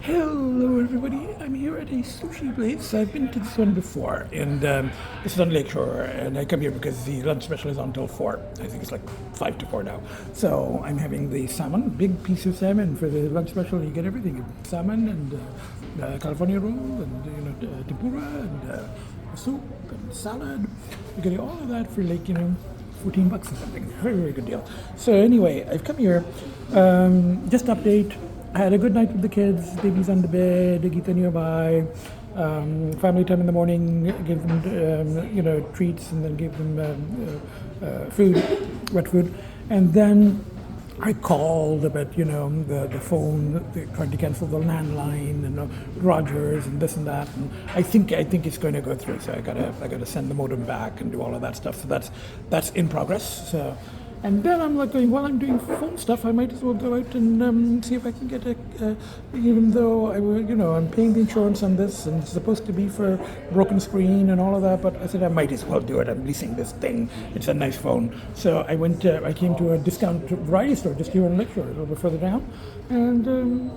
Hello, everybody. I'm here at a sushi place. I've been to this one before, and this is on Lakeshore. And I come here because the lunch special is on till 4. I think it's like 5 to 4 now. So I'm having the salmon, big piece of salmon for the lunch special. You get everything: salmon and California roll, and tempura and soup and salad. You're getting all of that for like $14 or something. Very, very good deal. So anyway, I've come here. Just update. I had a good night with the kids, baby's on the bed, Agita nearby, family time in the morning, gave them, treats, and then gave them food, wet food. And then I called about, the phone, trying to cancel the landline and Rogers and this and that. And I think it's going to go through. So I gotta send the modem back and do all of that stuff. So that's in progress. So. And then I'm like going, while I'm doing phone stuff, I might as well go out and see if I can get even though I'm paying the insurance on this and it's supposed to be for broken screen and all of that, but I said I might as well do it. I'm leasing this thing. It's a nice phone. So I came to a discount variety store just here in Lakeshore, a little bit further down, and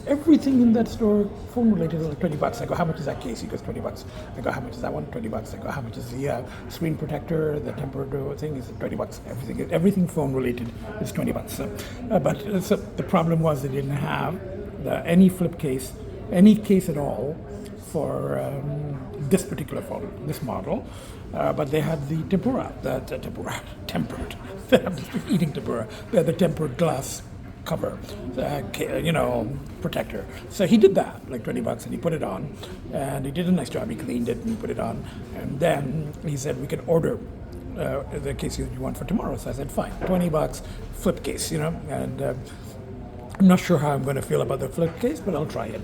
everything in that store phone related is like $20. I go, how much is that case? He goes, $20. I go, how much is that one? $20. I go, how much is the screen protector, the tempered thing? Is $20. Everything phone related is $20. So, so the problem was they didn't have any flip case, any case at all for this particular phone, this model. But they had the tempered, eating tempura. They had the tempered glass cover, protector. So he did that, like $20, and he put it on, and he did a nice job. He cleaned it and he put it on, and then he said we could order the case you want for tomorrow. So I said fine, $20, flip case, and I'm not sure how I'm going to feel about the flip case, but I'll try it.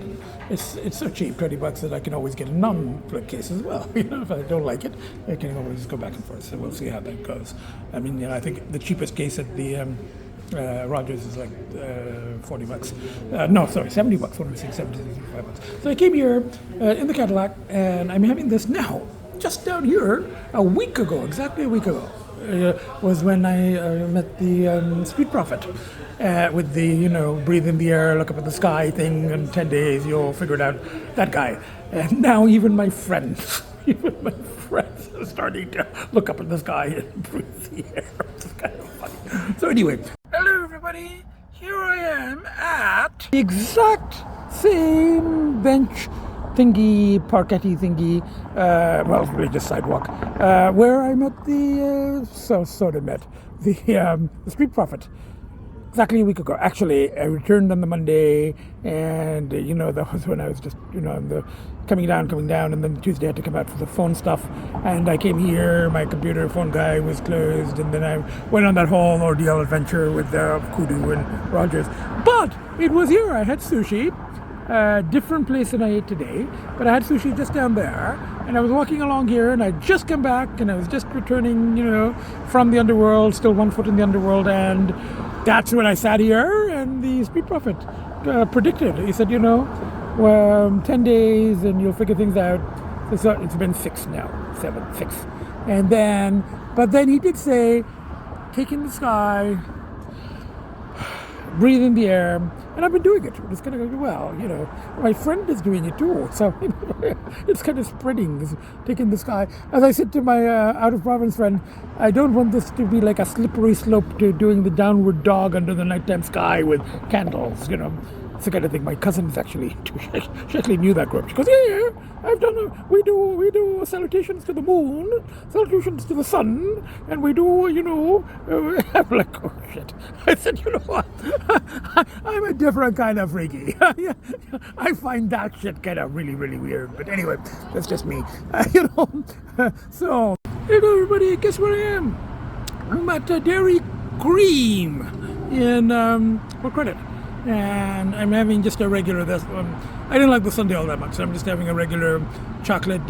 It's so cheap, $20, that I can always get a non-flip case as well. If I don't like it, I can always go back and forth. So we'll see how that goes. I mean, I think the cheapest case at the Rogers is like $40. No, sorry, $70. What am I saying? $75. So I came here in the Cadillac, and I'm having this now. Just down here, exactly a week ago, was when I met the Street Prophet with the, breathe in the air, look up at the sky thing, in 10 days you'll figure it out, that guy. And now even my friends are starting to look up at the sky and breathe the air. It's kind of funny. So anyway, hello everybody, here I am at the exact same bench thingy, parquetty thingy, really just sidewalk, where I met the Street Prophet exactly a week ago. Actually, I returned on the Monday, and that was when I was just on the coming down, and then Tuesday I had to come out for the phone stuff, and I came here. My computer phone guy was closed, and then I went on that whole ordeal adventure with Kudu and Rogers. But it was here. I had sushi. Different place than I ate today, but I had sushi just down there, and I was walking along here, and I just come back, and I was just returning, from the underworld, still one foot in the underworld, and that's when I sat here, and the Street Prophet predicted. He said, 10 days, and you'll figure things out. So it's been 6 now, 6, and but then he did say, take in the sky, breathe in the air, and I've been doing it. It's kind of going well, my friend is doing it too, so it's kind of spreading, it's taking the sky. As I said to my out-of-province friend, I don't want this to be like a slippery slope to doing the downward dog under the nighttime sky with candles, It's the kind of thing. My cousin is actually, she actually knew that group. She goes, yeah, I've done, we do salutations to the moon, salutations to the sun, and we do, I'm like, oh shit. I said, what? I'm a different kind of freaky. I find that shit kind of really, really weird. But anyway, that's just me. So, hello everybody, guess where I am? I'm at Dairy Cream in Port Credit. And I'm having just a regular, I didn't like the sundae all that much, so I'm just having a regular chocolate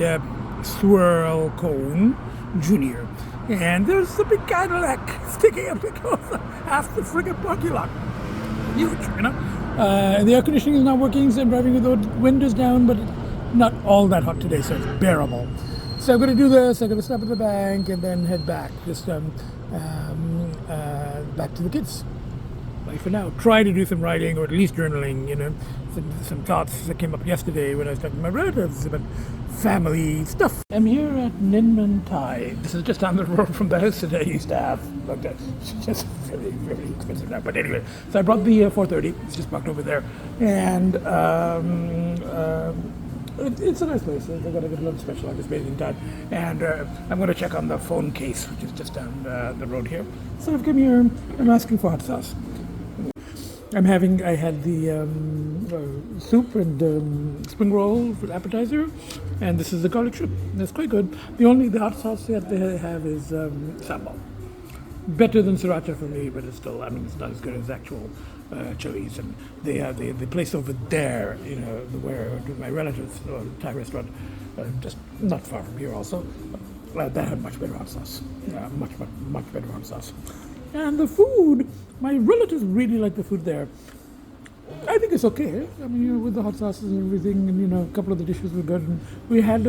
swirl cone junior. And there's the big Cadillac sticking up across half the friggin' parking lot. Huge, And the air conditioning is not working, so I'm driving with the windows down, but not all that hot today, so it's bearable. So I'm going to do this, I'm going to stop at the bank and then head back, just back to the kids. for now. Try to do some writing or at least journaling, some thoughts that came up yesterday when I was talking to my relatives about family stuff. I'm here at Ninman Thai. This is just down the road from the house that I used to have. Like that. It's just very, very expensive now. But anyway, so I brought the 430. It's just parked over there. And it's a nice place. I got a good lunch special at this amazing time. And I'm going to check on the phone case, which is just down the road here. So I've come here. I'm asking for hot sauce. I had the soup and spring roll for appetizer, and this is the garlic shrimp. That's quite good. The hot sauce that they have is sambal. Better than sriracha for me, but it's still, it's not as good as actual chilies. And they have the place over there, where my relatives, Thai restaurant, just not far from here also. That had much better hot sauce. Much better hot sauce. And the food, my relatives really like the food there. I think it's okay. With the hot sauces and everything, and a couple of the dishes were good. And we had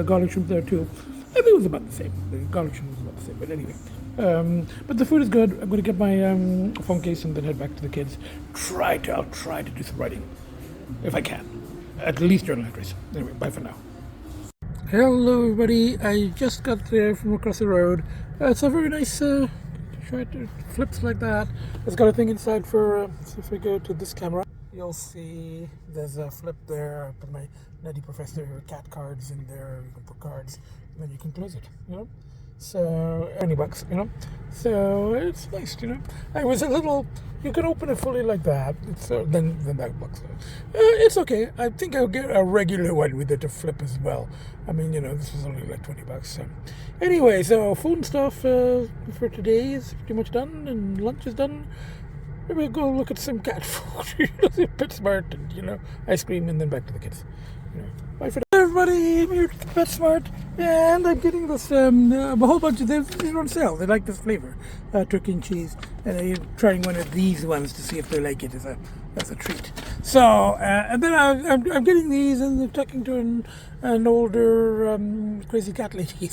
garlic shrimp there too. I think it was about the same. The garlic shrimp was about the same, but anyway. But the food is good. I'm going to get my phone case and then head back to the kids. I'll try to do some writing, if I can. At least journal entries. Anyway, bye for now. Hello, everybody. I just got there from across the road. It's a very nice. It flips like that. It's got a thing inside for, so if I go to this camera, you'll see there's a flip there. I put my Nutty Professor cat cards in there. You can put cards, and then you can close it, So, $20, So, it's nice, I was a little, you can open it fully like that. It's then that bucks. It's okay. I think I'll get a regular one with it to flip as well. This was only like $20. So. Anyway, so food and stuff for today is pretty much done, and lunch is done. Maybe we'll go look at some cat food, PetSmart, and ice cream, and then back to the kids. Bye for now, everybody. I'm here at PetSmart, and I'm getting this a whole bunch of them. They're on sale. They like this flavor, turkey and cheese, and I'm trying one of these ones to see if they like it as a treat. So, and then I'm getting these, and I'm talking to an older crazy cat lady,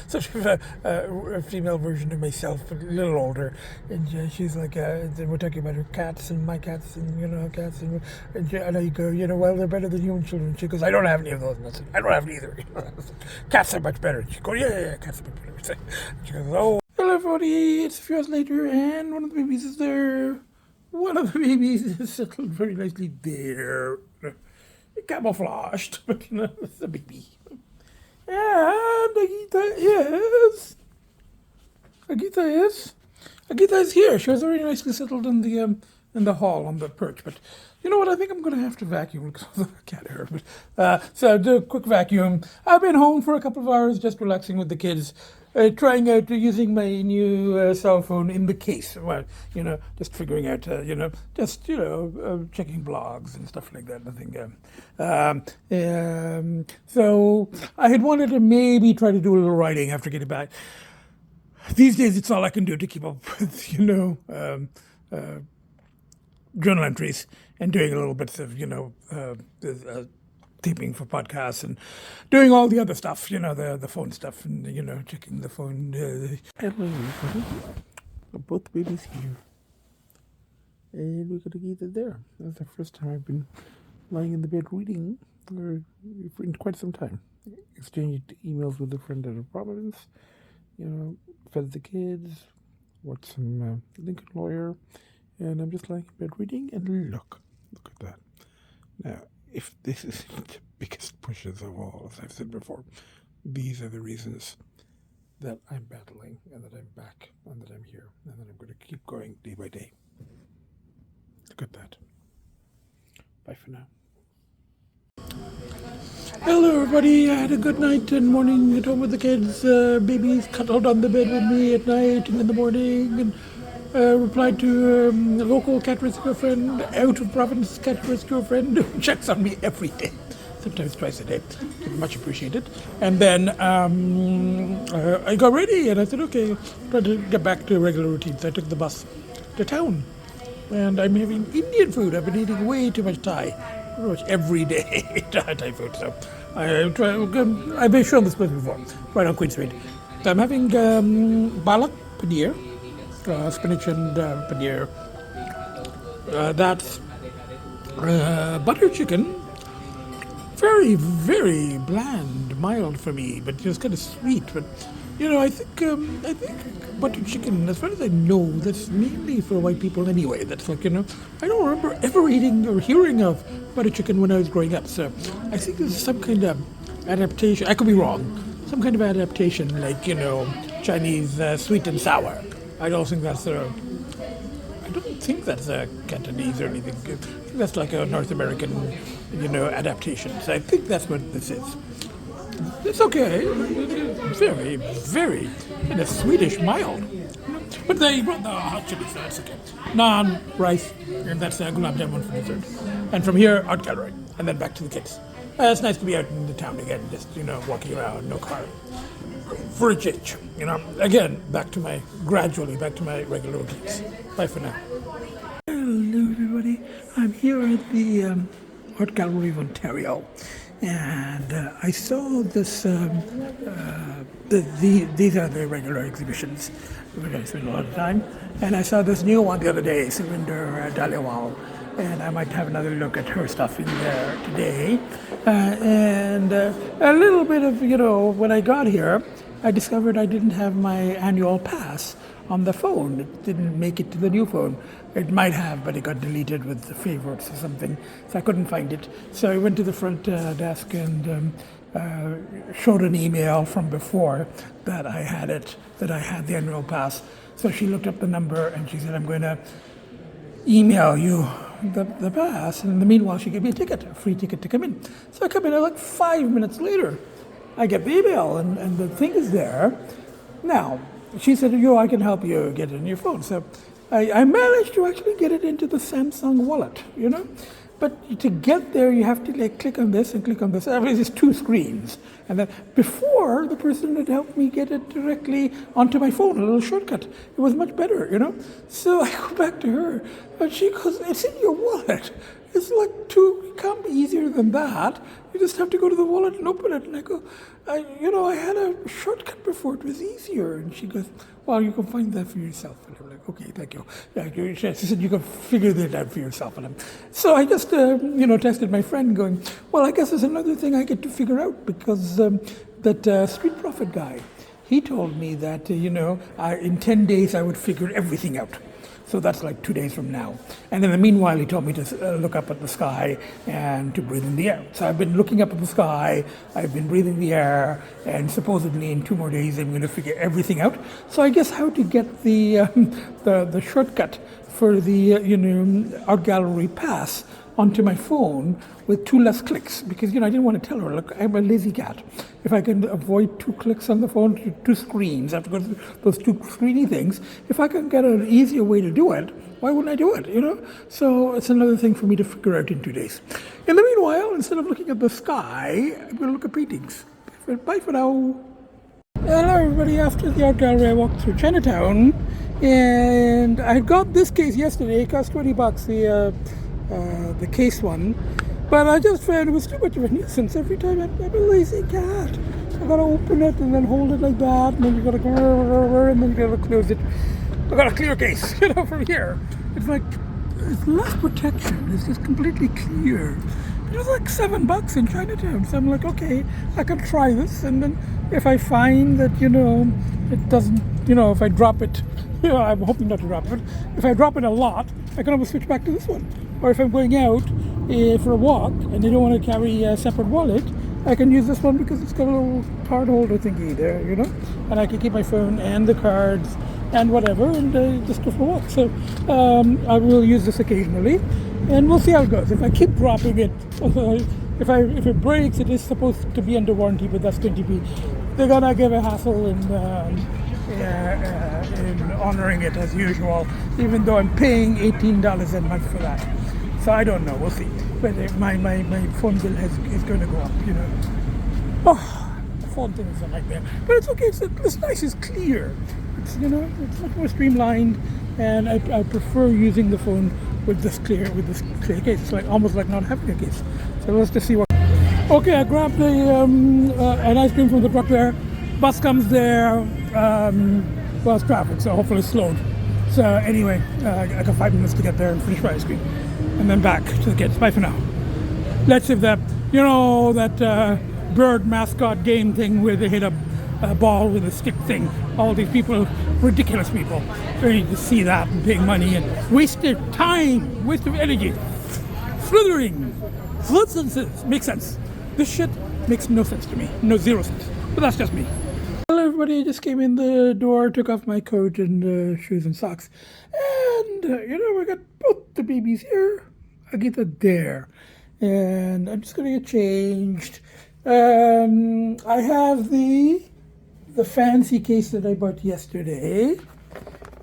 sort of a female version of myself, but a little older, and she's like, we're talking about her cats and my cats, and cats, and I go, well, they're better than human children. She goes, I don't have any of those. And I said, I don't have any either. Cats are much better. She goes, yeah, cats are much better. She goes, oh, hello, everybody. It's a few hours later, and one of the babies is there. One of the babies is settled very nicely there. Camouflaged, but it's a baby. And Agita is. Agita is here. She was very nicely settled in the hall on the perch. But you know what? I think I'm going to have to vacuum because of the cat hair. But so do a quick vacuum. I've been home for a couple of hours, just relaxing with the kids. Trying out using my new cell phone in the case. Well, just figuring out, checking blogs and stuff like that. Nothing. So I had wanted to maybe try to do a little writing after getting back. These days, it's all I can do to keep up with, journal entries and doing a little bits of, taping for podcasts and doing all the other stuff, the phone stuff and, checking the phone. Hello, everybody. Both babies here. And we got to get it there. That's the first time I've been lying in the bed reading in quite some time. Exchanged emails with a friend out of Providence, fed the kids, watched some Lincoln Lawyer, and I'm just lying in bed reading, and look at that. Now, if this is the biggest pushes of all, as I've said before, these are the reasons that I'm battling and that I'm back and that I'm here and that I'm going to keep going day by day. Look at that. Bye for now. Hello, everybody. I had a good night and morning at home with the kids. Babies cuddled on the bed with me at night and in the morning, and replied to a local cat rescue friend, out of Providence cat rescue friend, who checks on me every day, sometimes twice a day. Much appreciated. And then I got ready and I said, okay, try to get back to regular routines. I took the bus to town and I'm having Indian food. I've been eating way too much Thai, pretty much every day. Thai food. So I've shown this place before, right on Queen Street. So I'm having balak paneer, spinach and paneer, That's butter chicken. Very, very bland, mild for me, but just kind of sweet. But I think butter chicken, as far as I know, that's mainly for white people anyway. That's like I don't remember ever eating or hearing of butter chicken when I was growing up. So I think there's some kind of adaptation. I could be wrong. Some kind of adaptation, like Chinese sweet and sour. I don't think that's a. I don't think that's a Cantonese or anything. I think that's like a North American, adaptation. So I think that's what this is. It's okay. Very, very kind of Swedish mild. But they brought the hot chili, so that's okay. Naan, rice, and that's gulab jamun for dessert. And from here, art gallery, and then back to the kids. It's nice to be out in the town again, just walking around, no car. For a change, Again, gradually back to my regular routines. Bye for now. Hello, everybody. I'm here at the Art Gallery of Ontario, and I saw this. These are the regular exhibitions where I spend a lot of time, and I saw this new one the other day, Surinder Dhaliwal, and I might have another look at her stuff in there today. And a little bit of, when I got here, I discovered I didn't have my annual pass on the phone. It didn't make it to the new phone. It might have, but it got deleted with the favorites or something, so I couldn't find it. So I went to the front desk and showed an email from before that I had the annual pass. So she looked up the number and she said, I'm going to email you the pass. And in the meanwhile, she gave me a free ticket to come in. So I come in, and like 5 minutes later, I get the email and the thing is there. Now, she said, I can help you get it on your phone. So I managed to actually get it into the Samsung wallet, But to get there, you have to click on this and click on this. There's two screens. And then before, the person had helped me get it directly onto my phone, a little shortcut. It was much better, So I go back to her, and she goes, it's in your wallet. It's it can't be easier than that. You just have to go to the wallet and open it. And I go, I had a shortcut before. It was easier. And she goes, well, you can find that for yourself. And I'm like, okay, thank you. She said, you can figure that out for yourself. And so I just, texted my friend going, well, I guess there's another thing I get to figure out because that Street Profit guy, he told me that, in 10 days I would figure everything out. So that's 2 days from now. And in the meanwhile, he told me to look up at the sky and to breathe in the air. So I've been looking up at the sky, I've been breathing the air, and supposedly in 2 more days, I'm going to figure everything out. So I guess how to get the shortcut for the art gallery pass onto my phone with 2 less clicks, because I didn't want to tell her, look, I'm a lazy cat. If I can avoid 2 clicks on the phone to 2 screens, I have to go to those 2 screeny things. If I can get an easier way to do it, why wouldn't I do it, So it's another thing for me to figure out in 2 days. In the meanwhile, instead of looking at the sky, I'm going to look at paintings. Bye for now. Hello everybody, after the art gallery I walked through Chinatown, and I got this case yesterday. It cost $20, the case one, but I just found it was too much of a nuisance. Every time I'm a lazy cat. I gotta open it and then hold it like that, and then you gotta go and then you gotta close it. I got a clear case, from here. It's it's less protection. It's just completely clear. It was $7 in Chinatown. So I'm like, okay, I can try this, and then if I find that it doesn't, if I drop it, I'm hoping not to drop it. If I drop it a lot, I can always switch back to this one. Or if I'm going out for a walk and I don't want to carry a separate wallet, I can use this one because it's got a little card holder thingy there, and I can keep my phone and the cards and whatever, and just go for a walk. So I will use this occasionally, and we'll see how it goes. If I keep dropping it, if it breaks, it is supposed to be under warranty, but that's going to be, they're gonna give a hassle in honoring it as usual, even though I'm paying $18 a month for that. So I don't know, we'll see. But my phone bill is going to go up, Oh, the phone thing is a nightmare. But it's okay, it's nice, it's clear. It's, it's much more streamlined, and I prefer using the phone with this clear case. It's almost like not having a case. So let's just see what. Okay, I grabbed an ice cream from the truck there. Bus comes there. Well, it's traffic, so hopefully it's slowed. So anyway, I got 5 minutes to get there and finish my ice cream, and then back to the kids. Bye for now. Let's see if that, that bird mascot game thing where they hit a ball with a stick thing. All these people, ridiculous people, ready to see that and paying money and waste their time, waste of energy, slithering. Makes sense. This shit makes no sense to me. No, zero sense. But that's just me. Hello everybody, I just came in the door, took off my coat and shoes and socks. And, we got both the babies here. Agita there. And I'm just going to get changed. I have the fancy case that I bought yesterday.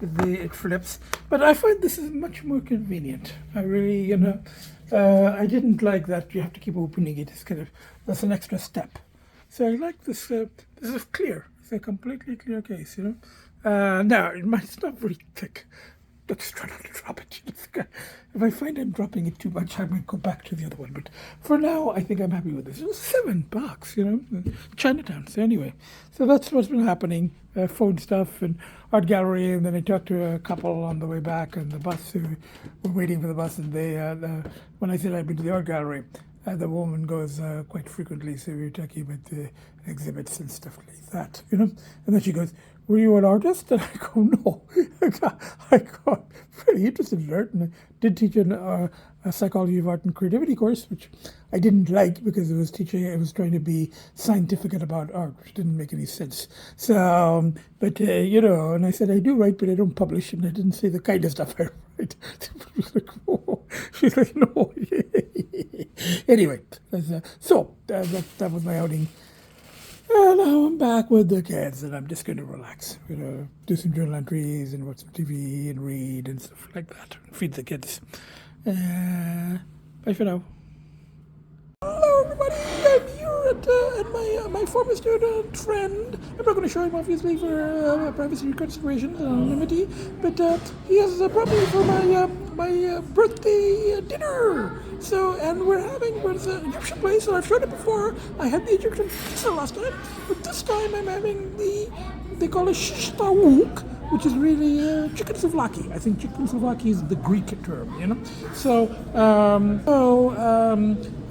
It flips. But I find this is much more convenient. I really, I didn't like that you have to keep opening it. It's that's an extra step. So I like this. This is clear. It's a completely clear case, Now, it's not very thick. Let's try not to drop it. If I find I'm dropping it too much, I might go back to the other one. But for now, I think I'm happy with this. It was $7, Chinatown. So anyway, so that's what's been happening. Phone stuff and art gallery. And then I talked to a couple on the way back on the bus who were waiting for the bus. And they, when I said I'd been to the art gallery, the woman goes quite frequently. So we were talking about the exhibits and stuff like that, And then she goes, "Were you an artist?" And I go, "No." I got pretty interested in art, and I did teach a psychology of art and creativity course, which I didn't like because it was trying to be scientific about art, which didn't make any sense. So, but and I said I do write, but I don't publish, and I didn't say the kind of stuff I write. She's like, "No." Anyway, so that was my outing. And now I'm back with the kids, and I'm just going to relax. Do some journal entries and watch some TV and read and stuff like that. Feed the kids. Bye for now. Hello, everybody. I'm here at my former student friend. I'm not going to show him, obviously, for privacy considerations and anonymity. But he has brought me for my birthday dinner. So, and it's an Egyptian place, and I've showed it before. I had the Egyptian pizza last time, but this time I'm having they call it shish taouk, which is really chicken souvlaki. I think chicken souvlaki is the Greek term, So,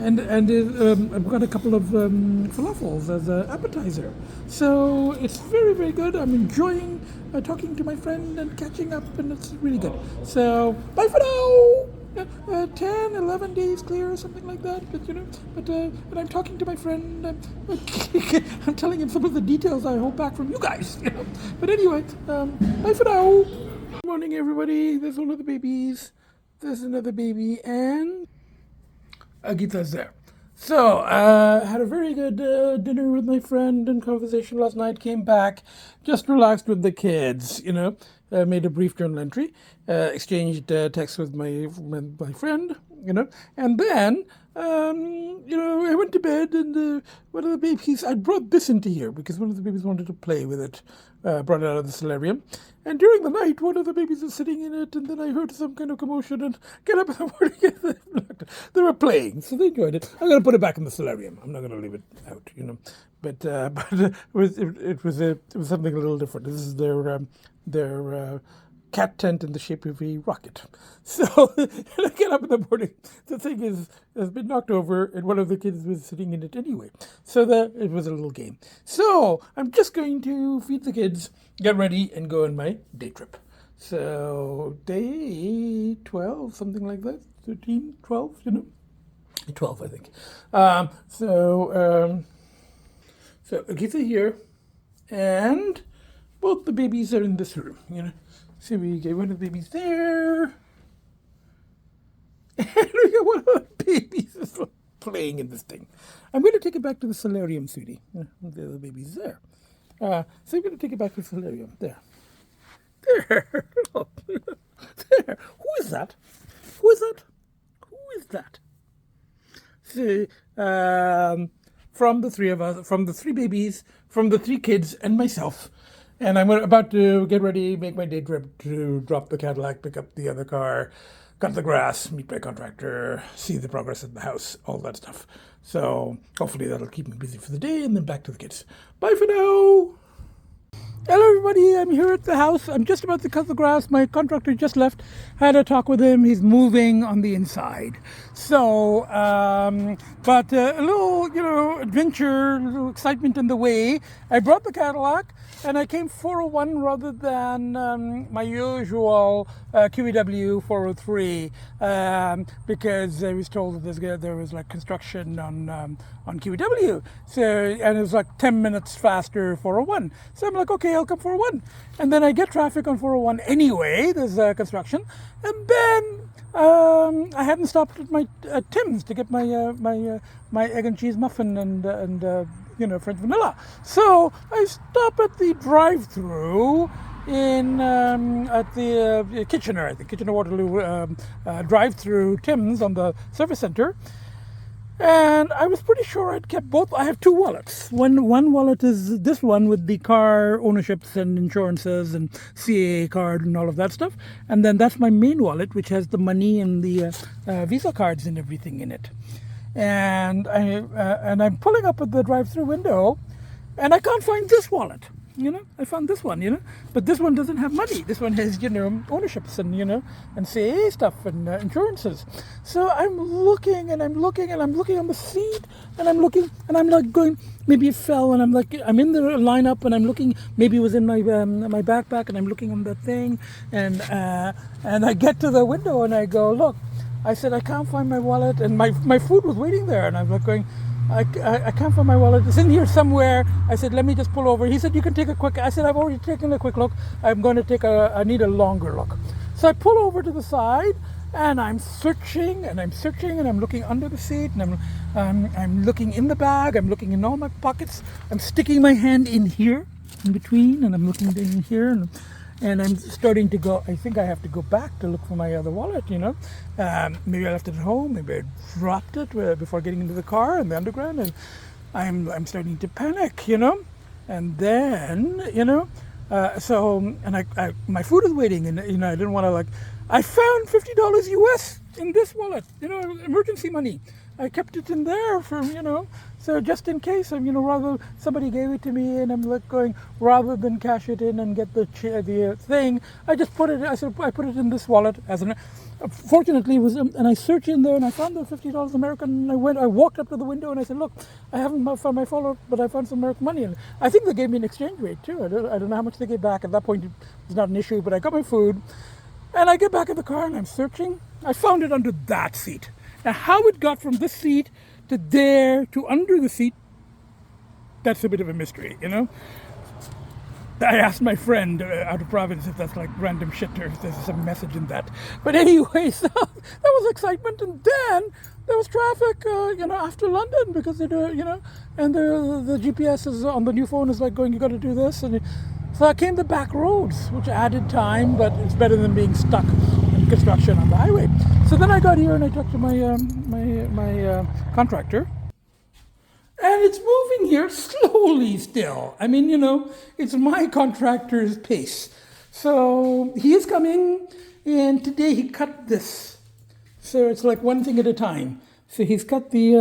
I've got a couple of falafels as an appetizer. So it's very, very good. I'm enjoying talking to my friend and catching up, and it's really good. So, bye for now. 10, 11 days clear or something like that, but I'm talking to my friend. I'm telling him some of the details I hold back from you guys. But anyway, bye for now. Good morning, everybody. There's one of the babies. There's another baby, and Agita's there. So, had a very good dinner with my friend and conversation last night. Came back, just relaxed with the kids, made a brief journal entry, exchanged texts with my friend, and then, I went to bed, and one of the babies, I brought this into here because one of the babies wanted to play with it, brought it out of the solarium. And during the night, one of the babies was sitting in it, and then I heard some kind of commotion and get up in the morning. They were playing, so they enjoyed it. I'm going to put it back in the solarium. I'm not going to leave it out, But it was something a little different. This is their cat tent in the shape of a rocket. So and I get up in the morning. The thing has been knocked over, and one of the kids was sitting in it anyway. So it was a little game. So I'm just going to feed the kids, get ready, and go on my day trip. So day 12, something like that, 13, 12, 12, I think. So Agita here, and both the babies are in this room, So we get one of the babies there, and we got one of the babies playing in this thing. I'm going to take it back to the solarium, sweetie. The other baby's there. So I'm going to take it back to the solarium. There. Look. There. Who is that? See, from the three of us, from the three babies, from the three kids, and myself. And I'm about to get ready, make my day trip to drop the Cadillac, pick up the other car, cut the grass, meet my contractor, see the progress of the house, all that stuff. So hopefully that'll keep me busy for the day, and then back to the kids. Bye for now. Hello, everybody. I'm here at the house. I'm just about to cut the grass. My contractor just left. Had a talk with him. He's moving on the inside. So, but a little, adventure, a little excitement in the way. I brought the Cadillac, and I came 401 rather than my usual QEW 403 because I was told that there was like construction on QEW. So, and it was like 10 minutes faster 401. So I'm like, okay, I'll come 401. And then I get traffic on 401 anyway. There's construction, and then I hadn't stopped at Tim's to get my egg and cheese muffin and French vanilla. So I stop at the drive-through at the Kitchener, I think Kitchener Waterloo drive-through Tim's on the service center. And I was pretty sure I'd kept both. I have two wallets. One wallet is this one with the car ownerships and insurances and CAA card and all of that stuff. And then that's my main wallet, which has the money and the Visa cards and everything in it. And I'm pulling up at the drive-through window, and I can't find this wallet. I found this one, but this one doesn't have money. This one has, ownerships and, and CAA stuff and insurances. So I'm looking and I'm looking and I'm looking on the seat and I'm looking and I'm like going, maybe it fell, and I'm in the lineup and I'm looking, maybe it was in my backpack, and I'm looking on the thing, and I get to the window and I go, look, I said, I can't find my wallet, and my food was waiting there, and I'm like going, I can't find my wallet. It's in here somewhere. I said, let me just pull over. He said, you can take a quick. I said, I've already taken a quick look. I'm going to I need a longer look. So I pull over to the side, and I'm searching, and I'm looking under the seat, and I'm looking in the bag. I'm looking in all my pockets. I'm sticking my hand in here, in between, and I'm looking in here, and I'm starting to go, I think I have to go back to look for my other wallet, Maybe I left it at home, maybe I dropped it before getting into the car in the underground, and I'm starting to panic, And then, my food is waiting, and, I didn't want to I found $50 US in this wallet, emergency money. I kept it in there for, so just in case, rather somebody gave it to me, and I'm going, rather than cash it in and get the thing, I just put it. I put it in this wallet fortunately, it was, and I searched in there and I found the $50 American. And I walked up to the window and I said, look, I haven't found my follow, but I found some American money. And I think they gave me an exchange rate too. I don't know how much they gave back. At that point, it was not an issue, but I got my food, and I get back in the car and I'm searching. I found it under that seat. Now, how it got from this seat to there to under the seat, that's a bit of a mystery, I asked my friend out of Providence if that's like random shit or if there's some message in that. But anyway, so that was excitement. And then there was traffic, after London, because they do, and the GPS is on the new phone is like going, you got to do this. And so I came the back roads, which added time, but it's better than being stuck in construction on the highway. So then I got here and I talked to my contractor. And it's moving here slowly still. I mean, it's my contractor's pace. So he is coming, and today he cut this. So it's like one thing at a time. So he's cut the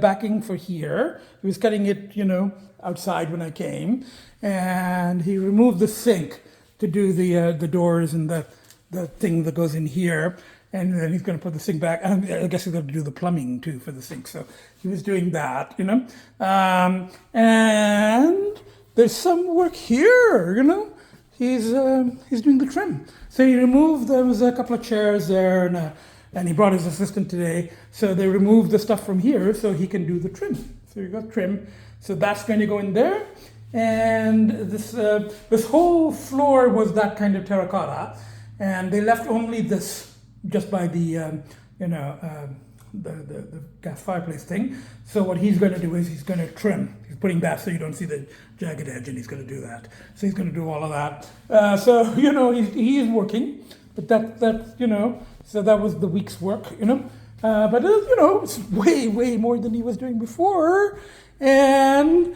backing for here. He was cutting it, outside when I came, and he removed the sink to do the doors and the thing that goes in here. And then he's going to put the sink back. And I guess he's going to do the plumbing too for the sink. So he was doing that, And there's some work here, He's doing the trim. So he removed, there was a couple of chairs there, and he brought his assistant today. So they removed the stuff from here so he can do the trim. So you got trim. So that's going to go in there. And this whole floor was that kind of terracotta. And they left only this just by the gas fireplace thing. So what he's going to do is he's going to trim. He's putting that so you don't see the jagged edge, and he's going to do that. So he's going to do all of that. So he is working, but that so that was the week's work, But it's way more than he was doing before. And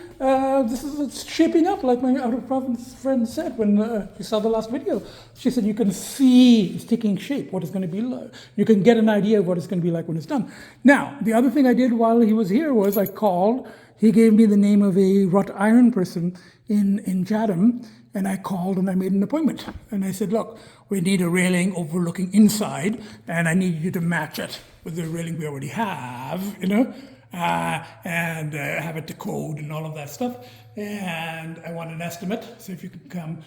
this is it's shaping up like my out of province friend said when she saw the last video. She said you can see it's taking shape, what it's going to be like. You can get an idea of what it's going to be like when it's done. Now, the other thing I did while he was here was I called. He gave me the name of a wrought iron person in Chatham, and I called and I made an appointment. And I said, look, we need a railing overlooking inside, and I need you to match it with the railing we already have, and have it to code and all of that stuff. And I want an estimate, so if you could come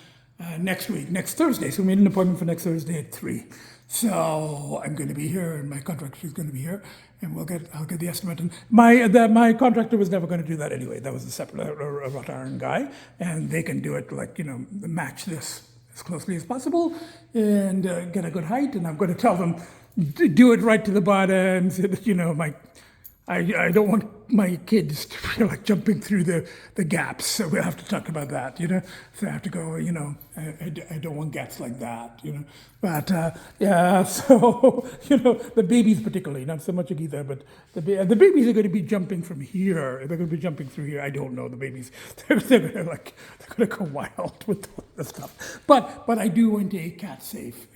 next week, next Thursday. So we made an appointment for next Thursday at 3. So I'm going to be here, and my contractor is going to be here, and I'll get the estimate. And my contractor was never going to do that anyway. That was a separate wrought iron guy, and they can do it match this as closely as possible and get a good height. And I'm going to tell them do it right to the bottom, so that I don't want my kids to feel like jumping through the gaps, so we'll have to talk about that, So I have to go, I don't want gaps like that, But yeah, so the babies particularly, not so much Agita, but the babies are going to be jumping from here. They're going to be jumping through here. I don't know the babies. They're going to go wild with all this stuff. But I do want a cat safe,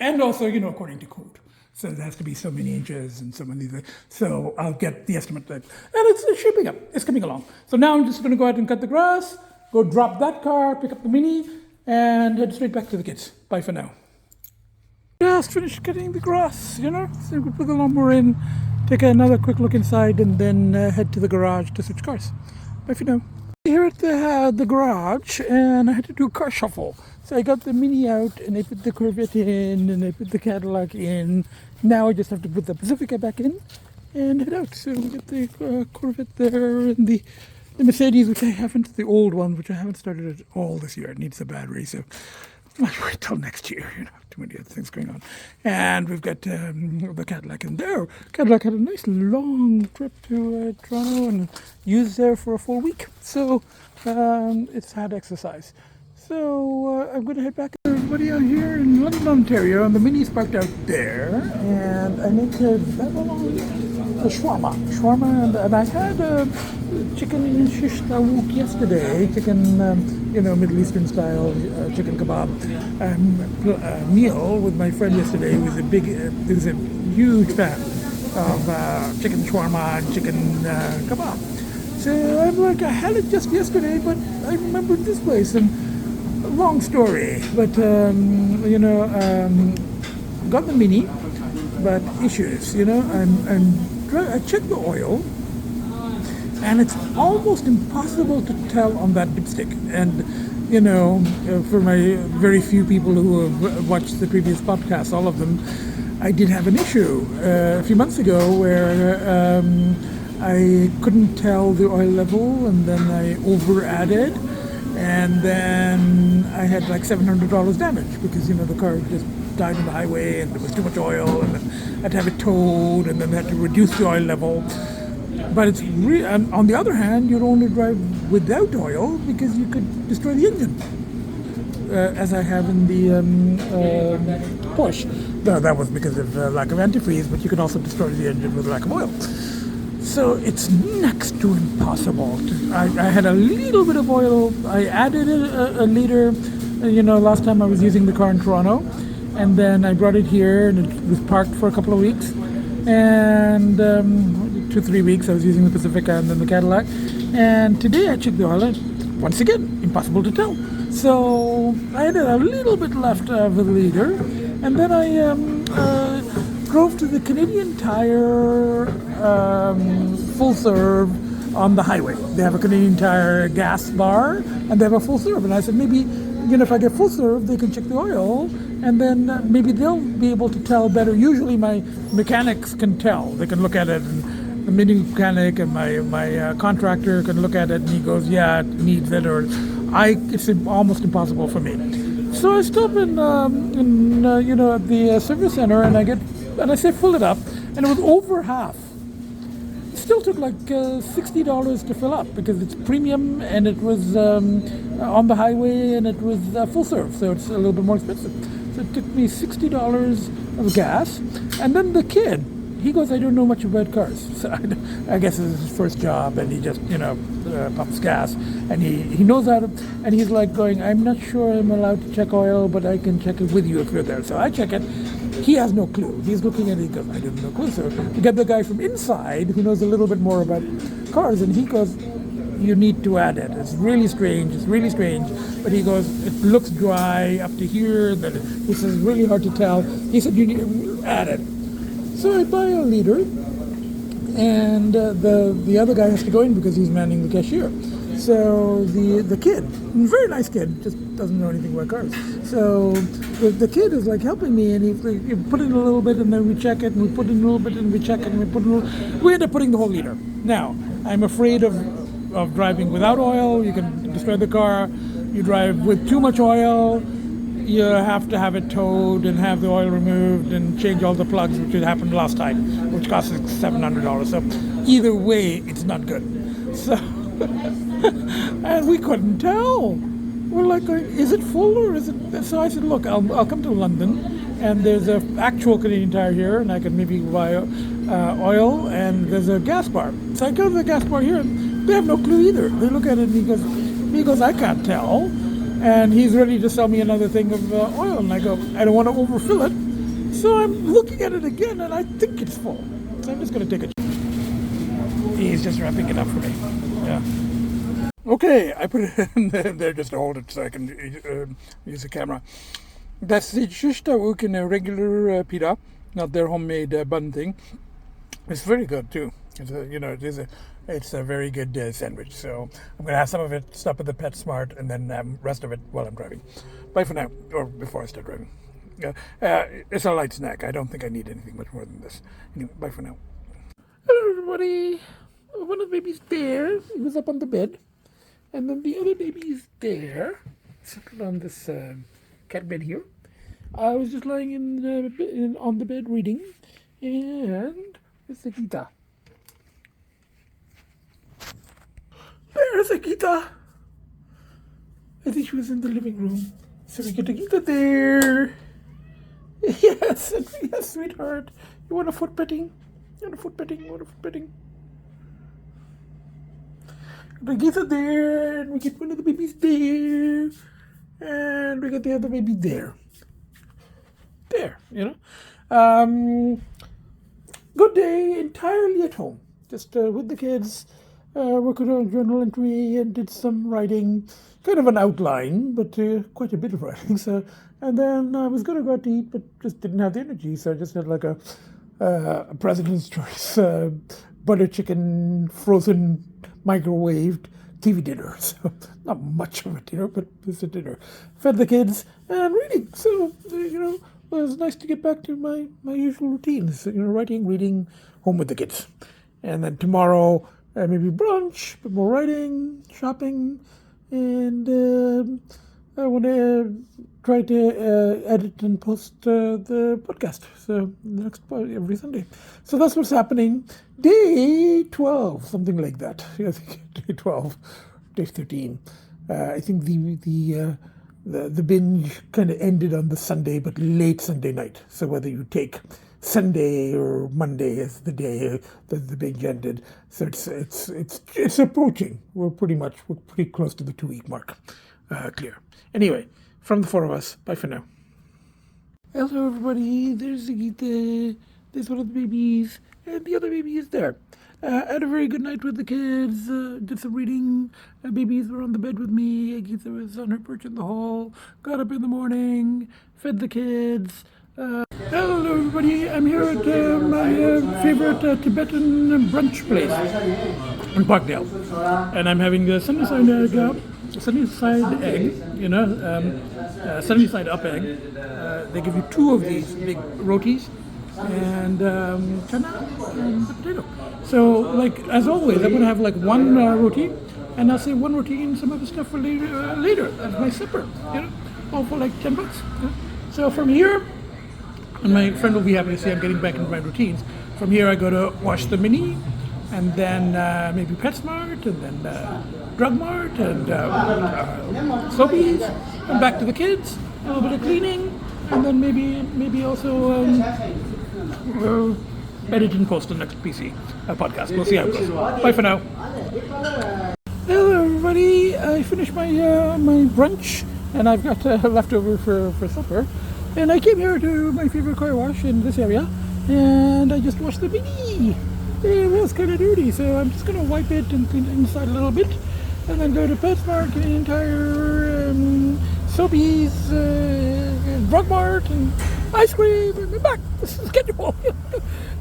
and also according to code. So it has to be so many inches and so many. So I'll get the estimate and it's shaping up. It's coming along. So now I'm just going to go out and cut the grass, go drop that car, pick up the Mini, and head straight back to the kids. Bye for now. Just finished cutting the grass, So we put the lawnmower in, take another quick look inside, and then head to the garage to switch cars. Bye for now. Here at the garage, and I had to do a car shuffle. So I got the Mini out, and I put the Corvette in, and I put the Cadillac in. Now I just have to put the Pacifica back in and head out. So we got the Corvette there, and the Mercedes, the old one, which I haven't started at all this year. It needs a battery, so I'll wait till next year, too many other things going on. And we've got the Cadillac in there. Cadillac had a nice long trip to Toronto and used there for a full week. So it's had exercise. So I'm going to head back. Everybody out here in London, Ontario, and the Mini's parked out there. And I need to the shawarma. And I had chicken shish tawuk yesterday, Middle Eastern style chicken kebab meal with my friend yesterday, who was a huge fan of chicken shawarma and chicken kebab. So I'm like, I had it just yesterday, but I remembered this place. And long story, but got the Mini, but issues. I checked the oil, and it's almost impossible to tell on that dipstick. And for my very few people who have watched the previous podcasts, all of them, I did have an issue a few months ago where I couldn't tell the oil level, and then I over added. And then I had like $700 damage because, the car just died on the highway and there was too much oil, and then I had to have it towed, and then I had to reduce the oil level. But it's and on the other hand, you'd only drive without oil because you could destroy the engine, as I have in the Porsche. No, that was because of lack of antifreeze, but you could also destroy the engine with lack of oil. So it's next to impossible. I had a little bit of oil. I added a liter, last time I was using the car in Toronto. And then I brought it here, and it was parked for a couple of weeks. And 2-3 weeks I was using the Pacifica and then the Cadillac. And today I checked the oil, and once again, impossible to tell. So I had a little bit left of a liter. And then I drove to the Canadian Tire full serve on the highway. They have a Canadian Tire gas bar, and they have a full serve. And I said, maybe, if I get full serve, they can check the oil, and then maybe they'll be able to tell better. Usually my mechanics can tell. They can look at it, and the Mini mechanic and my contractor can look at it, and he goes, yeah, it needs it, or it's almost impossible for me. So I stop in at the service center, and I say fill it up, and it was over half. It still took like $60 to fill up because it's premium, and it was on the highway, and it was full serve, so it's a little bit more expensive. So it took me $60 of gas, and then the kid, he goes, I don't know much about cars. So I guess this is his first job, and he just, pumps gas, and he knows how to, and he's like going, I'm not sure I'm allowed to check oil, but I can check it with you if you're there. So I check it. He has no clue. He's looking at it, he goes, I didn't know clue. So you get the guy from inside who knows a little bit more about cars, and he goes, you need to add it. It's really strange. But he goes, it looks dry up to here. Then he says, it's really hard to tell. He said, you need to add it. So I buy a liter, and the other guy has to go in because he's manning the cashier. So the kid, very nice kid, just doesn't know anything about cars. So the kid is like helping me, and he's like, you put in a little bit, and then we check it, and we put in a little bit, and we check it, and we put in a little. We end up putting the whole liter. Now, I'm afraid of driving without oil. You can destroy the car. You drive with too much oil, you have to have it towed and have the oil removed and change all the plugs, which happened last time, which cost us $700. So either way, it's not good. So, and we couldn't tell. We're like, is it full or is it? So I said, look, I'll come to London, and there's an actual Canadian Tire here, and I can maybe buy oil, and there's a gas bar. So I go to the gas bar here, and they have no clue either. They look at it, and he goes, I can't tell. And he's ready to sell me another thing of oil, and I go, I don't want to overfill it. So I'm looking at it again, and I think it's full. So I'm just going to take it. He's just wrapping it up for me. Yeah. Okay, I put it in there just to hold it so I can use the camera. Das ist auch in a regular pita, not their homemade bun thing. It's very good too. It's a very good sandwich. So I'm going to have some of it, stop at the PetSmart, and then rest of it while I'm driving. Bye for now, or before I start driving. It's a light snack. I don't think I need anything much more than this. Anyway, bye for now. Hello, everybody. One of the babies there. He was up on the bed. And then the other baby is there, settled on this cat bed here. I was just lying on the bed reading, and it's Agita. There's Agita. I think she was in the living room. So we get Agita there. Yes, sweetheart. You want a foot petting? Agita there, and we get one of the babies there, and we get the other baby there. There, Good day, entirely at home. Just with the kids, worked on a journal entry and did some writing, kind of an outline, but quite a bit of writing. So, and then I was going to go out to eat, but just didn't have the energy, so I just had like a President's Choice butter chicken, frozen, microwaved TV dinner. So not much of a dinner, but it's a dinner. Fed the kids and reading. So, it was nice to get back to my usual routines. Writing, reading, home with the kids. And then tomorrow, maybe brunch, but more writing, shopping, and I want to try to edit and post the podcast. So next every Sunday. So that's what's happening. Day 12, something like that. I think day 12, day 13. I think the binge kind of ended on the Sunday, but late Sunday night. So whether you take Sunday or Monday as the day that the binge ended, so it's approaching. We're pretty close to the 2-week mark. Clear. Anyway, from the four of us, bye for now. Hello, everybody. There's Agita. There's one of the babies, and the other baby is there. Had a very good night with the kids. Did some reading. Babies were on the bed with me. Agita was on her perch in the hall. Got up in the morning. Fed the kids. Hello, everybody. I'm here at my favorite Tibetan brunch place in Parkdale, and I'm having the sunny side egg. Sunny side up egg. They give you 2 of these big rotis and chana and potato. So, like as always, I'm gonna have like 1 roti, and I'll say 1 roti and some other stuff for later. That's my supper, all for like $10. So from here, and my friend will be happy to see I'm getting back into my routines. From here, I go to Wash the Mini, and then maybe PetSmart, and then Drug Mart, and Sobeys, and back to the kids, a little bit of cleaning, and then maybe also edit and post the next PC podcast. We'll see how it goes. Bye for now. Hello, everybody. I finished my my brunch, and I've got leftover for supper. And I came here to my favorite car wash in this area, and I just washed the Mini. It was kind of dirty, so I'm just going to wipe it and clean it inside a little bit, and then go to PetSmart, Canadian Tire, Sobeys, Drug Mart, and ice cream, and back. This is the schedule.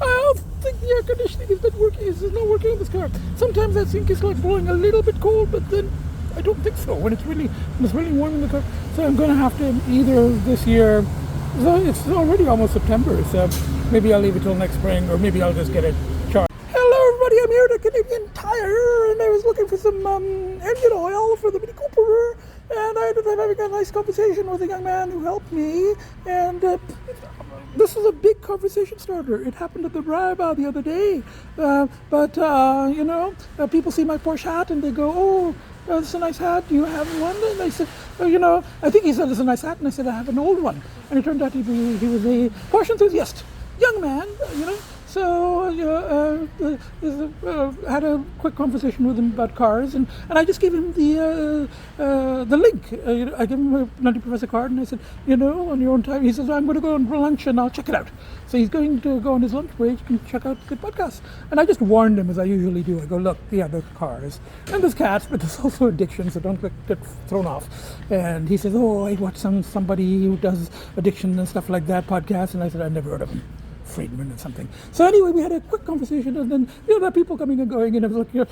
I don't think the air conditioning has been working. It's not working on this car. Sometimes I think it's like blowing a little bit cold, but then I don't think so when it's really warm in the car. So I'm going to have to either this year. So it's already almost September, so maybe I'll leave it till next spring, or maybe I'll just get it charged. Hello, everybody. I'm here at Canadian Tire, and I was looking for some engine oil for the Mini Cooper, and I ended up having a nice conversation with a young man who helped me, and this is a big conversation starter. It happened at the Raba the other day, but people see my Porsche hat and they go, "Oh, this is a nice hat. Do you have one?" And I said, I think he said it's a nice hat, and I said I have an old one. And it turned out he was a Porsche enthusiast, young man, So had a quick conversation with him about cars, and I just gave him the link. I gave him a Nutty Professor card, and I said, on your own time. He says, I'm going to go on lunch and I'll check it out. So he's going to go on his lunch break and check out the podcast. And I just warned him, as I usually do. I go, look, there's cars and there's cats, but there's also addiction, so don't get thrown off. And he says, I watch somebody who does addiction and stuff like that podcast, and I said, I've never heard of him. Friedman or something. So anyway, we had a quick conversation, and then there are people coming and going, and I was like,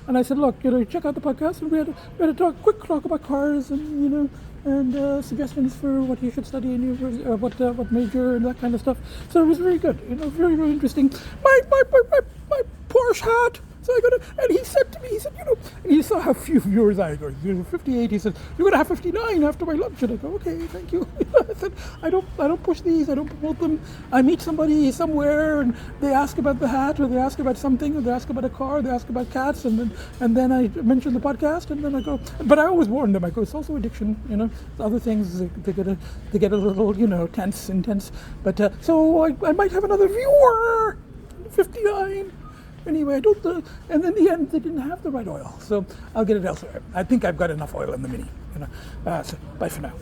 and I said, look, check out the podcast, and we had a quick talk about cars, and and suggestions for what you should study in university, what major, and that kind of stuff. So it was very good, very, very interesting. My Porsche hat. So I got and he said to me, and he saw how few viewers I got. 58. He said, you're going to have 59 after my lunch. And I go, okay, thank you. I said, I don't push these. I don't promote them. I meet somebody somewhere, and they ask about the hat, or they ask about something, or they ask about a car, they ask about cats, and then I mention the podcast, and then I go. But I always warn them. I go, it's also addiction. Other things they get a little intense. But so I might have another viewer. 59. Anyway, and in the end, they didn't have the right oil, so I'll get it elsewhere. I think I've got enough oil in the Mini, So bye for now.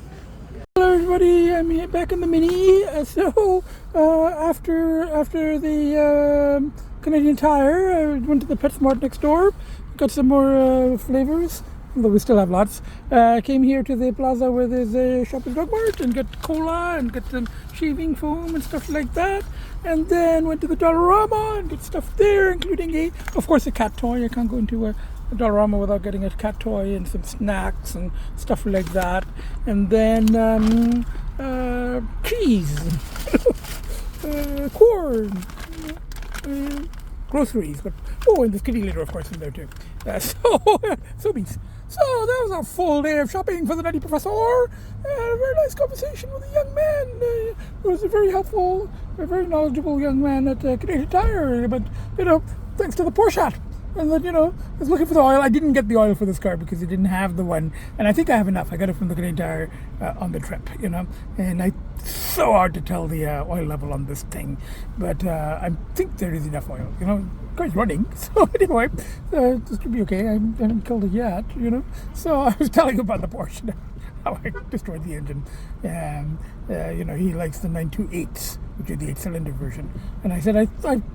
Hello, everybody. I'm here back in the Mini. So after the Canadian Tire, I went to the PetSmart next door, got some more flavors. Although we still have lots. Came here to the plaza where there's a Shoppers Drug Mart and got cola and got some shaving foam and stuff like that. And then went to the Dollarama and got stuff there, including of course, a cat toy. I can't go into a Dollarama without getting a cat toy and some snacks and stuff like that. And then cheese, corn, groceries. And this kitty litter, of course, in there too. Sobeys. So that was a full day of shopping for the Nutty Professor. A very nice conversation with a young man. He was a very helpful, a very knowledgeable young man at Canadian Tire. But, thanks to the Porsche hat. And then, I was looking for the oil. I didn't get the oil for this car because it didn't have the one. And I think I have enough. I got it from the Canadian Tire on the trip, And it's so hard to tell the oil level on this thing. But I think there is enough oil, The car's running. So anyway, this should be okay. I haven't killed it yet, So I was telling him about the Porsche. How I destroyed the engine. He likes the 928s, which are the 8-cylinder version. And I said, I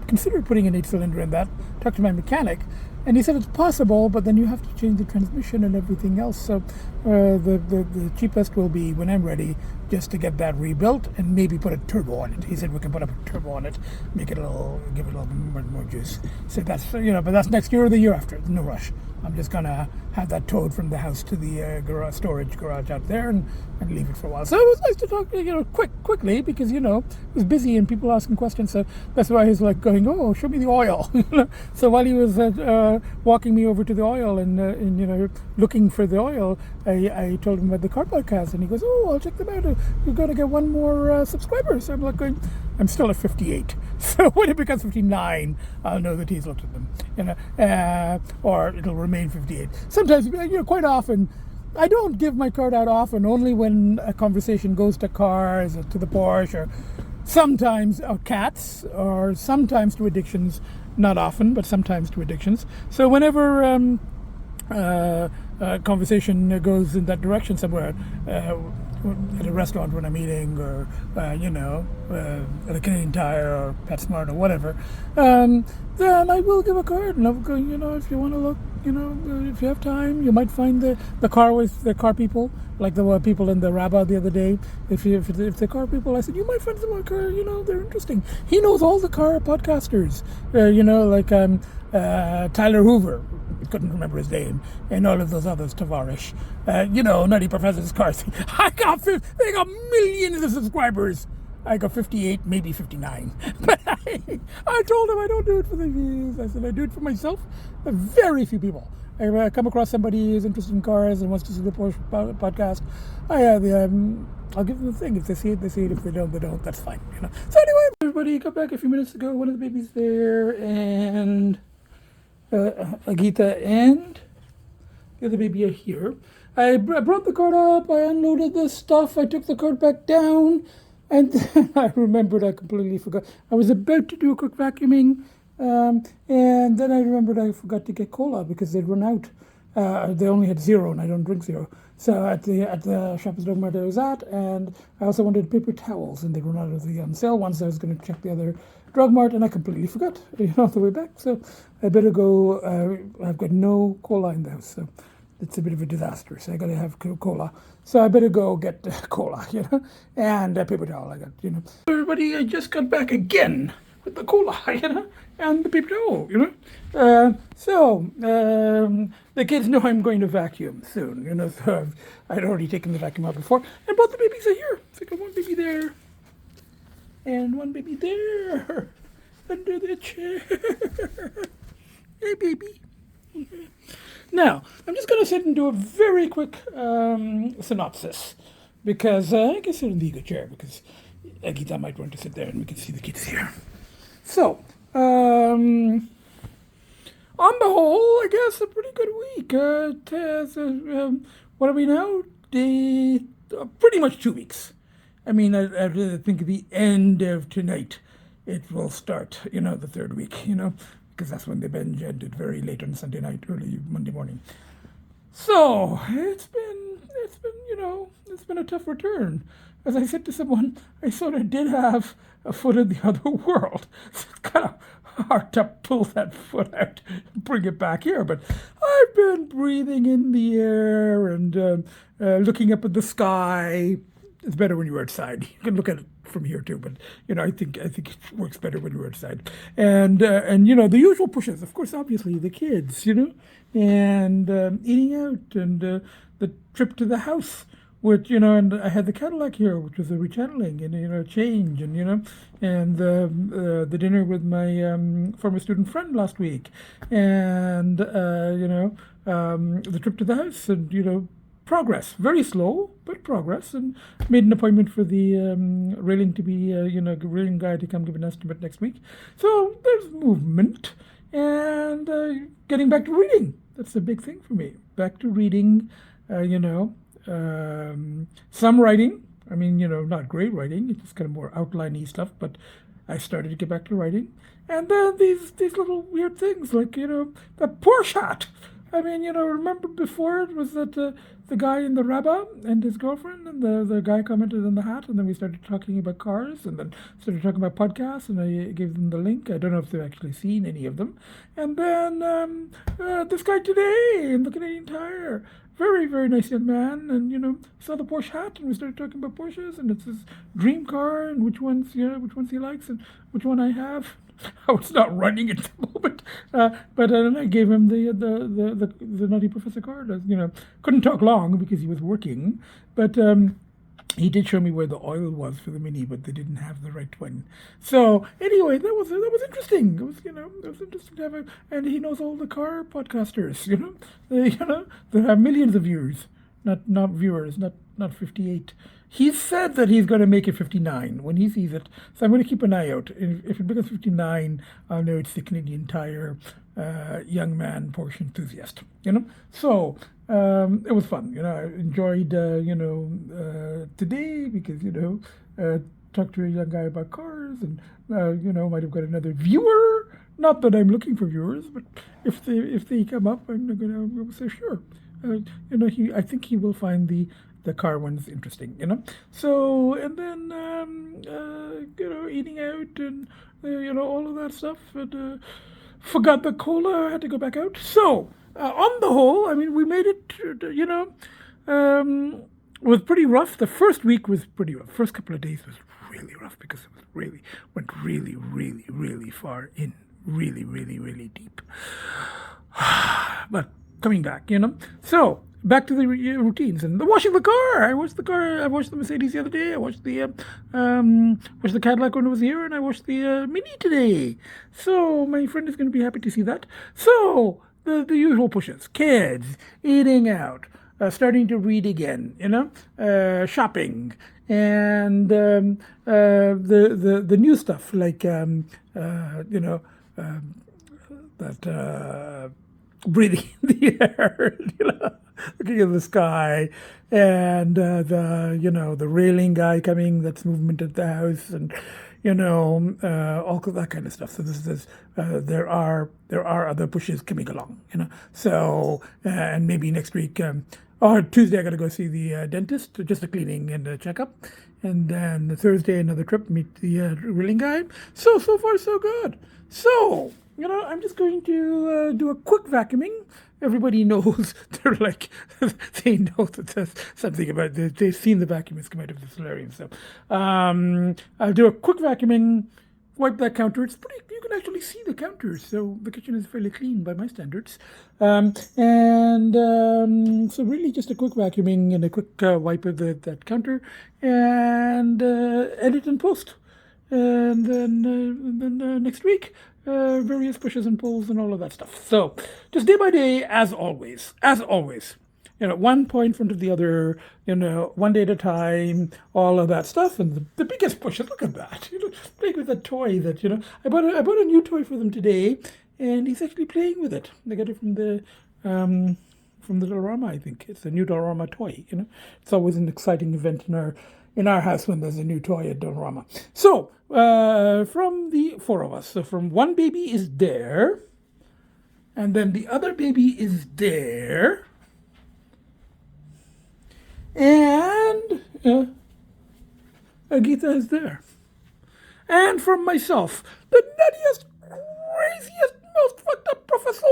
considered putting an 8-cylinder in that. Talked to my mechanic, and he said it's possible, but then you have to change the transmission and everything else. So the cheapest will be, when I'm ready, just to get that rebuilt and maybe put a turbo on it. He said we can put a turbo on it, give it a little more juice. So that's but that's next year or the year after. No rush. I'm just gonna have that towed from the house to the storage garage out there and leave it for a while. So it was nice to talk, quickly because it was busy and people asking questions. So that's why he's like going, oh, show me the oil. So while he was walking me over to the oil and looking for the oil, I told him about the car podcast, and he goes, oh, I'll check them out. We're going to get one more subscriber. So I'm like going, I'm still at 58. So when it becomes 59, I'll know that he's looked at them, or it'll remain 58. Sometimes, quite often, I don't give my card out often, only when a conversation goes to cars or to the Porsche. Or sometimes cats, or sometimes to addictions, not often, but sometimes to addictions. So whenever conversation goes in that direction somewhere, at a restaurant when I'm eating, or at a Canadian Tire or PetSmart or whatever, then I will give a card, and I'll go, if you want to look, if you have time, you might find the car with the car people, like the people in the Rabba the other day. If the car people, I said, you might find some car, they're interesting. He knows all the car podcasters, Tyler Hoover, couldn't remember his name, and all of those others, Tavarish, Nutty Professor's Cars. They got millions of subscribers. I got 58, maybe 59. But I told him I don't do it for the views. I said I do it for myself. Very few people. I come across somebody who's interested in cars and wants to see the Porsche podcast. I'll give them the thing. If they see it, they see it. If they don't, they don't. That's fine. So anyway, everybody got back a few minutes ago. One of the babies there, and Agita and the other baby are here. I brought the cart up. I unloaded the stuff. I took the cart back down. And then I remembered I completely forgot. I was about to do a quick vacuuming, and then I remembered I forgot to get cola because they'd run out. They only had zero, and I don't drink zero. So at the Shoppers Drug Mart I was at, and I also wanted paper towels, and they'd run out of the on sale ones. So I was going to check the other drug mart, and I completely forgot on the way back. So I better go. I've got no cola in the house, so it's a bit of a disaster. So I got to have cola. So I better go get cola, and a paper towel. I got, Everybody, I just got back again with the cola, and the paper towel, So the kids know I'm going to vacuum soon, So I'd already taken the vacuum out before, and both the babies are here. So I got one baby there, and one baby there, under the chair. Hey, baby. Now, I'm just going to sit and do a very quick synopsis, because I can sit in the ego chair, because Agita might want to sit there and we can see the kids here. So, on the whole, I guess a pretty good week. What are we now? Pretty much 2 weeks. I mean, I think at the end of tonight, it will start, the third week, because that's when the binge ended very late on Sunday night, early Monday morning. So it's been a tough return. As I said to someone, I sort of did have a foot in the other world. So it's kind of hard to pull that foot out and bring it back here. But I've been breathing in the air and looking up at the sky. It's better when you're outside. You can look at it from here too, but I think it works better when you're outside. And the usual pushes, of course, obviously the kids, and eating out, and the trip to the house, which and I had the Cadillac here, which was a rechanneling and a change, and the dinner with my former student friend last week, and the trip to the house, and progress, very slow, but progress, and made an appointment for the railing to be, railing guy to come give an estimate next week. So there's movement, and getting back to reading. That's a big thing for me. Back to reading, some writing. I mean, not great writing. It's just kind of more outline-y stuff, but I started to get back to writing. And then these little weird things, like, the Porsche hat. I mean, remember before it was that the guy in the Rabba and his girlfriend, and the guy commented on the hat, and then we started talking about cars, and then started talking about podcasts, and I gave them the link. I don't know if they've actually seen any of them. And then this guy today in the Canadian Tire, very, very nice young man, and saw the Porsche hat, and we started talking about Porsches, and it's his dream car, and which ones he likes, and which one I have. I was not running at the moment, but then I gave him the Nutty Professor card. Couldn't talk long because he was working, but he did show me where the oil was for the Mini, but they didn't have the right one. So anyway, that was interesting. It was interesting to have and he knows all the car podcasters. They have millions of viewers, not viewers, not 58. He said that he's going to make it 59 when he sees it. So I'm going to keep an eye out. If it becomes 59, I'll know it's the Canadian Tire young man Porsche enthusiast. So it was fun. I enjoyed today because talk to a young guy about cars, and might have got another viewer. Not that I'm looking for viewers, but if they come up, I'm gonna say sure. I think he will find the car ones interesting. So, and then eating out and all of that stuff, and forgot the cola. I had to go back out. So, on the whole, I mean, we made it. Was pretty rough. The first week was pretty rough. First couple of days was really rough because it was went really, really, really far in, really, really, really deep. But coming back, So back to the routines and the washing the car. I washed the car. I washed the Mercedes the other day. I washed the Cadillac when it was here, and I washed the Mini today. So my friend is going to be happy to see that. So the usual pushes: kids, eating out, starting to read again, shopping, and the new stuff like that breathing in the air, looking at the sky, and the railing guy coming. That's movement at the house, and all that kind of stuff. So there are other pushes coming along, So and maybe next week. Or Tuesday, I got to go see the dentist, just a cleaning and a checkup. And then Thursday, another trip, meet the grilling guy. So far, so good. So, I'm just going to do a quick vacuuming. Everybody knows, they know that there's something about this. They've seen the vacuum come out of the solarium. So, I'll do a quick vacuuming, wipe that counter. It's pretty, you can actually see the counter. So the kitchen is fairly clean by my standards. So really just a quick vacuuming and a quick wipe of that counter, and edit and post. And then next week, various pushes and pulls and all of that stuff. So just day by day, as always. One point in front of the other, one day at a time, all of that stuff. And the biggest push, look at that, playing with a toy that, I bought a new toy for them today, and he's actually playing with it. I got it from the Dollarama, I think. It's a new Dollarama toy, It's always an exciting event in our house when there's a new toy at Dollarama. So, from the four of us, so from one baby is there, and then the other baby is there, and Agita is there. And from myself, the nuttiest, craziest, most fucked up professor